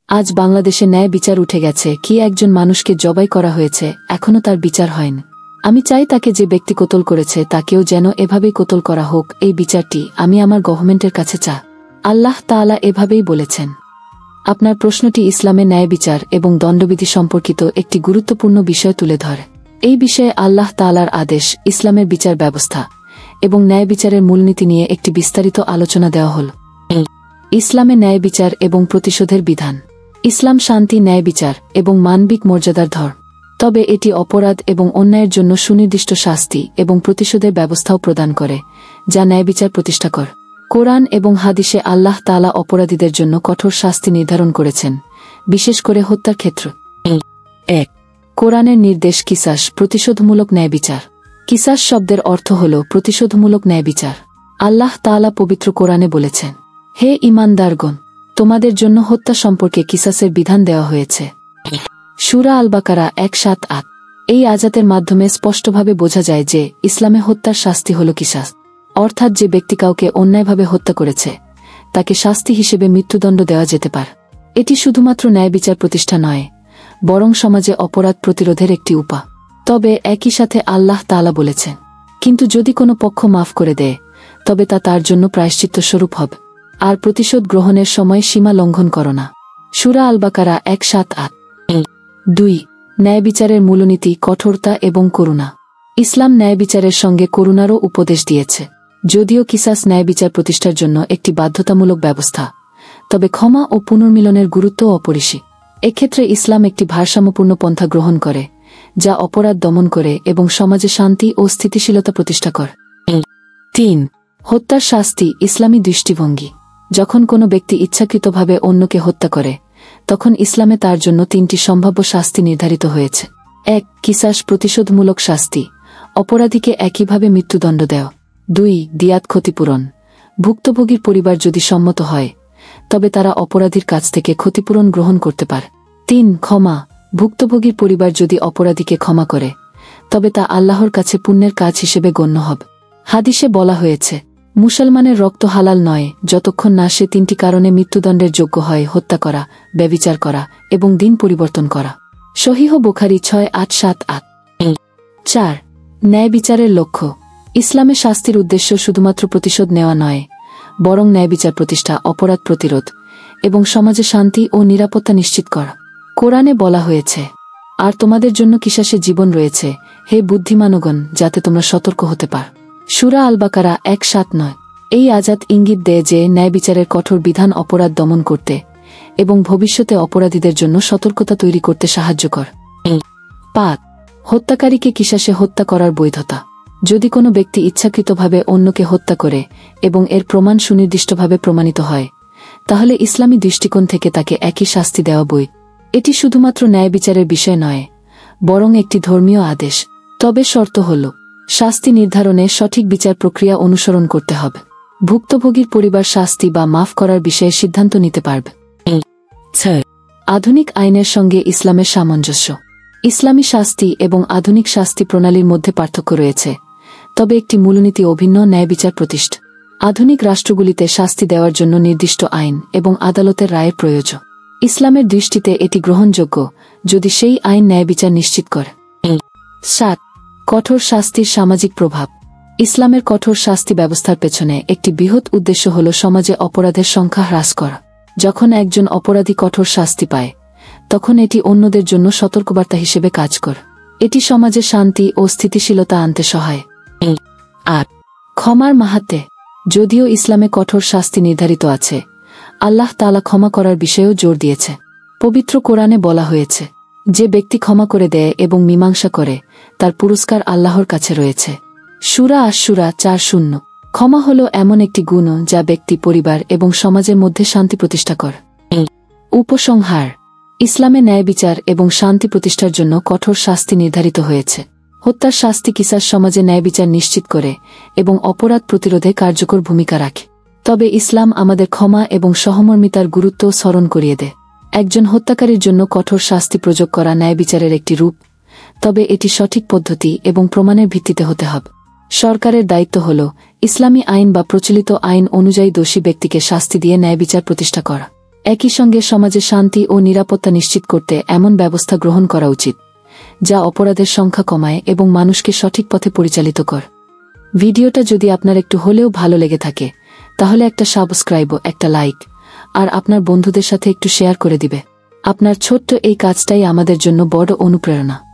আজ বাংলাদেশে ন্যায় বিচার উঠে গেছে। কি একজন মানুষকে জবাই করা হয়েছে, এখনো তার বিচার হয়নি। আমি চাই তাকে যে ব্যক্তি কতল করেছে তাকেও যেন এভাবেই কতল করা হোক। এই বিচারটি আমি আমার গভর্নমেন্টের কাছে চাই। আল্লাহ তাআলা এভাবেই বলেছেন। আপনার প্রশ্নটি ইসলামে ন্যায় বিচার এবং দণ্ডবিধি সম্পর্কিত একটি গুরুত্বপূর্ণ বিষয় তুলে ধরে। এই বিষয়ে আল্লাহ তাআলার আদেশ, ইসলামের বিচার ব্যবস্থা এবং ন্যায় বিচারের মূলনীতি নিয়ে একটি বিস্তারিত আলোচনা দেওয়া হল। ইসলামে ন্যায় বিচার এবং প্রতিশোধের বিধান। ইসলাম শান্তি, ন্যায় বিচার এবং মানবিক মর্যাদার ধর্ম। তবে এটি অপরাধ এবং অন্যায়ের জন্য সুনির্দিষ্ট শাস্তি এবং প্রতিশোধের ব্যবস্থাও প্রদান করে, যা ন্যায় বিচার প্রতিষ্ঠা করে। কোরআন এবং হাদিসে আল্লাহ তাআলা অপরাধীদের জন্য কঠোর শাস্তি নির্ধারণ করেছেন, বিশেষ করে হত্যার ক্ষেত্রে। ১. কোরআনের নির্দেশ কিসাস, প্রতিশোধমূলক ন্যায় বিচার। কিসাস শব্দের অর্থ হল প্রতিশোধমূলক ন্যায় বিচার। আল্লাহ তাআলা পবিত্র কোরআনে বলেছেন, হে ঈমানদারগণ, তোমাদের জন্য হত্যা সম্পর্কে কিসাসের বিধান দেওয়া হয়েছে। সূরা আল বাকারা ১৭৮। এই আয়াতের মাধ্যমে স্পষ্টভাবে বোঝা যায় যে ইসলামে হত্যার শাস্তি হল কিসাস, অর্থাৎ যে ব্যক্তি কাউকে অন্যায়ভাবে হত্যা করেছে তাকে শাস্তি হিসেবে মৃত্যুদণ্ড দেওয়া যেতে পারে। এটি শুধুমাত্র ন্যায় বিচার প্রতিষ্ঠা নয়, বরং সমাজে অপরাধ প্রতিরোধের একটি উপায়। তবে একই সাথে আল্লাহ তাআলা বলেছেন, কিন্তু যদি কোনো পক্ষ মাফ করে দেয় তবে তা তার জন্য প্রায়শ্চিত্ত স্বরূপ হবে, আর প্রতিশোধ গ্রহণের সময় সীমা লঙ্ঘন করো না। সূরা আল বাকারা ১৭৮। ২. ন্যায় বিচারের মূলনীতি, কঠোরতা এবং করুণা। ইসলাম ন্যায় বিচারের সঙ্গে করুণারও উপদেশ দিয়েছে। যদিও কিসাস ন্যায় বিচার প্রতিষ্ঠার জন্য একটি বাধ্যতামূলক ব্যবস্থা, তবে ক্ষমা ও পুনর্মিলনের গুরুত্বও অপরিসীম। এক্ষেত্রে ইসলাম একটি ভারসাম্যপূর্ণ পন্থা গ্রহণ করে, যা অপরাধ দমন করে এবং সমাজে শান্তি ও স্থিতিশীলতা প্রতিষ্ঠা করে। ৩. হত্যার শাস্তি, ইসলামী দৃষ্টিভঙ্গি। যখন কোনো ব্যক্তি ইচ্ছাকৃতভাবে অন্যকে হত্যা করে, তখন ইসলামে তার জন্য ৩টি সম্ভাব্য শাস্তি নির্ধারিত হয়েছে। ১. কিসাস, প্রতিশোধমূলক শাস্তি, অপরাধীকে একইভাবে মৃত্যুদণ্ড দেওয়া। ২. দিয়াত, ক্ষতিপূরণ। ভুক্তভোগীর পরিবার যদি সম্মত হয় তবে তারা অপরাধীর কাছ থেকে ক্ষতিপূরণ গ্রহণ করতে পারে। ৩. ক্ষমা। ভুক্তভোগীর পরিবার যদি অপরাধীকে ক্ষমা করে তবে তা আল্লাহর কাছে পুণ্যের কাজ হিসেবে গণ্য হবে। হাদিসে বলা হয়েছে, মুসলমানের রক্ত হালাল নয় যতক্ষণ না সে ৩টি কারণে মৃত্যুদণ্ডের যোগ্য হয়: হত্যা করা, ব্যভিচার করা এবং দিন পরিবর্তন করা। সহিহ বুখারী ৬৮৭৮। ৪. ন্যায় বিচারের লক্ষ্য। ইসলামে শাস্তির উদ্দেশ্য শুধুমাত্র প্রতিশোধ নেওয়া নয়, বরং ন্যায় বিচার প্রতিষ্ঠা, অপরাধ প্রতিরোধ এবং সমাজে শান্তি ও নিরাপত্তা নিশ্চিত করা। কোরআনে বলা হয়েছে, আর তোমাদের জন্য কিসাসে জীবন রয়েছে, হে বুদ্ধিমানগণ, যাতে তোমরা সতর্ক হতে পার। সূরা আল বাকারা ১৭৯। এই আয়াত ইঙ্গিত দেয় যে ন্যায় বিচারের কঠোর বিধান অপরাধ দমন করতে এবং ভবিষ্যতে অপরাধীদের জন্য সতর্কতা তৈরি করতে সাহায্য করে। ৫. হত্যাকারীকে কিসাসে হত্যা করার বৈধতা। যদি কোনো ব্যক্তি ইচ্ছাকৃতভাবে অন্যকে হত্যা করে এবং এর প্রমাণ সুনির্দিষ্টভাবে প্রমাণিত হয়, তাহলে ইসলামী দৃষ্টিকোণ থেকে তাকে একই শাস্তি দেওয়া বৈধ। এটি শুধুমাত্র ন্যায় বিচারের বিষয় নয়, বরং একটি ধর্মীয় আদেশ। তবে শর্ত হল, শাস্তি নির্ধারণে সঠিক বিচার প্রক্রিয়া অনুসরণ করতে হবে। ভুক্তভোগীর পরিবার শাস্তি বা মাফ করার বিষয়ে সিদ্ধান্ত নিতে পারবে। ৬. আধুনিক আইনের সঙ্গে ইসলামের সামঞ্জস্য। ইসলামী শাস্তি এবং আধুনিক শাস্তি প্রণালীর মধ্যে পার্থক্য রয়েছে, তবে একটি মূলনীতি অভিন্ন: ন্যায় বিচার প্রতিষ্ঠা। আধুনিক রাষ্ট্রগুলিতে শাস্তি দেওয়ার জন্য নির্দিষ্ট আইন এবং আদালতের রায়ের প্রয়োজন। ইসলামের দৃষ্টিতে এটি গ্রহণযোগ্য যদি সেই আইন ন্যায় বিচার নিশ্চিত করে। ৭. কঠোর শাস্তির সামাজিক প্রভাব। ইসলামের কঠোর শাস্তি ব্যবস্থার পেছনে একটি বৃহৎ উদ্দেশ্য হল সমাজে অপরাধের সংখ্যা হ্রাস করা। যখন একজন অপরাধী কঠোর শাস্তি পায়, তখন এটি অন্যদের জন্য সতর্কবার্তা হিসেবে কাজ করে। এটি সমাজে শান্তি ও স্থিতিশীলতা আনতে সহায়। ৮. ক্ষমার মাহাত্ম্য। যদিও ইসলামে কঠোর শাস্তি নির্ধারিত আছে, আল্লাহ তাআলা ক্ষমা করার বিষয়েও জোর দিয়েছে। পবিত্র কোরআনে বলা হয়েছে, যে ব্যক্তি ক্ষমা করে দেয় এবং মীমাংসা করে, তার পুরস্কার আল্লাহর কাছে রয়েছে। সূরা আশ-শূরা ৪:০। ক্ষমা হল এমন একটি গুণ যা ব্যক্তি, পরিবার এবং সমাজের মধ্যে শান্তি প্রতিষ্ঠা করে। উপসংহার: ইসলামে ন্যায় বিচার এবং শান্তি প্রতিষ্ঠার জন্য কঠোর শাস্তি নির্ধারিত হয়েছে। হত্যার শাস্তি কিসাস সমাজে ন্যায় বিচার নিশ্চিত করে এবং অপরাধ প্রতিরোধে কার্যকর ভূমিকা রাখে। তবে ইসলাম আমাদের ক্ষমা এবং সহমর্মিতার গুরুত্ব স্মরণ করিয়ে দেয়। একজন হত্যাকারীর জন্য কঠোর শাস্তি প্রয়োগ করা ন্যায় বিচারের একটি রূপ, তবে এটি সঠিক পদ্ধতি এবং প্রমাণের ভিত্তিতে হতে হবে। সরকারের দায়িত্ব হল ইসলামী আইন বা প্রচলিত আইন অনুযায়ী দোষী ব্যক্তিকে শাস্তি দিয়ে ন্যায় বিচার প্রতিষ্ঠা করা। একই সঙ্গে সমাজে শান্তি ও নিরাপত্তা নিশ্চিত করতে এমন ব্যবস্থা গ্রহণ করা উচিত যা অপরাধের সংখ্যা কমায় এবং মানুষকে সঠিক পথে পরিচালিত কর। ভিডিওটা যদি আপনার একটু হলেও ভালো লেগে থাকে তাহলে একটা সাবস্ক্রাইব, একটা লাইক আর আপনার বন্ধুদের সাথে একটু শেয়ার করে দিবে। আপনার ছোট্ট এই কাজটাই আমাদের জন্য বড় অনুপ্রেরণা।